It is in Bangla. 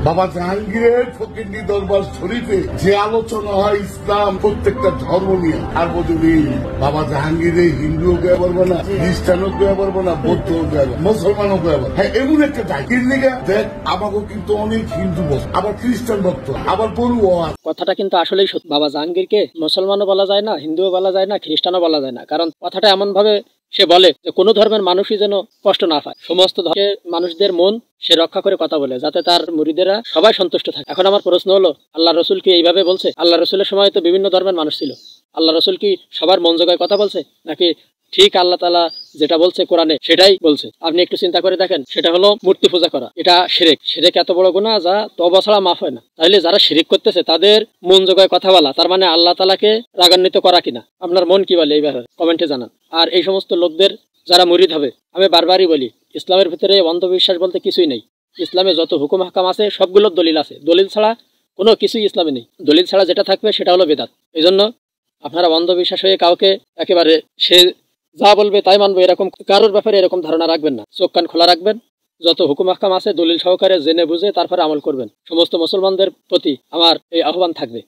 বাবা জাহাঙ্গীরের ফকিন্দি দরবার শরীফে যে আলোচনা হয় ইসলাম প্রত্যেকটা ধর্ম নিয়ে, আর বলবি বাবা জাহাঙ্গীরের হিন্দুও গয়া পারবো না, খ্রিস্টানও গয়া পারবো না, বৌদ্ধও গয়া মুসলমানও গয়া পারবো। হ্যাঁ, এমন একটা জায়গার লিগে দেখ আমাকে কিন্তু অনেক হিন্দু ভক্ত, আবার খ্রিস্টান ভক্ত, আবার বলবো। কথাটা কিন্তু আসলেই সত্যি। বাবা জাহাঙ্গীরকে মুসলমানও বলা যায় না, হিন্দুও বলা যায় না, খ্রিস্টানও বলা যায় না। কারণ কথাটা এমন ভাবে সে বলে যে কোনো ধর্মের মানুষই যেন কষ্ট না পায়, সমস্ত ধর্মের মানুষদের মন সে রক্ষা করে কথা বলে, যাতে তার মুরিদেরা সবাই সন্তুষ্ট থাকে। এখন আমার প্রশ্ন হলো, আল্লাহ রসুল কি এইভাবে বলছে? আল্লাহ রসুলের সময় তো বিভিন্ন ধর্মের মানুষ ছিল। আল্লাহ রসুল কি সবার মন জোগায় কথা বলছে, নাকি ঠিক আল্লাহ তাআলা যেটা বলছে কোরআনে সেটাই বলছে? আপনি একটু চিন্তা করে দেখেন, সেটা হলো মূর্তি পূজা করা। এটা শিরক। শিরক এত বড় গুনাহ যা তওবা ছাড়া মাফ হয় না। তাহলে যারা শিরক করতেছে তাদের মন জোগায় কথা বলা, তার মানে আল্লাহ তাআলাকে রাগান্বিত করা কিনা? আপনার মন কি বলে এই ব্যাপারে কমেন্টে জানান। আর এই সমস্ত লোকদের যারা মুরিদ হবে, আমি বারবারই বলি, ইসলামের ভিতরে অন্ধবিশ্বাস বলতে কিছুই নেই। ইসলামে যত হুকুম হাকাম আছে সবগুলোর দলিল আছে, দলিল ছাড়া কোনো কিছুই ইসলামে নেই। দলিল ছাড়া যেটা থাকবে সেটা হলো বেদাত। এই জন্য আপনারা অন্ধবিশ্বাস হয়ে কাউকে একেবারে সে যা বলবে তাই মানবো এরকম কারোর ব্যাপারে এরকম ধারণা রাখবেন না। চোখ কান খোলা রাখবেন, যত হুকুম হাকাম আছে দলিল সহকারে জেনে বুঝে তারপরে আমল করবেন। সমস্ত মুসলমানদের প্রতি আমার এই আহ্বান থাকবে।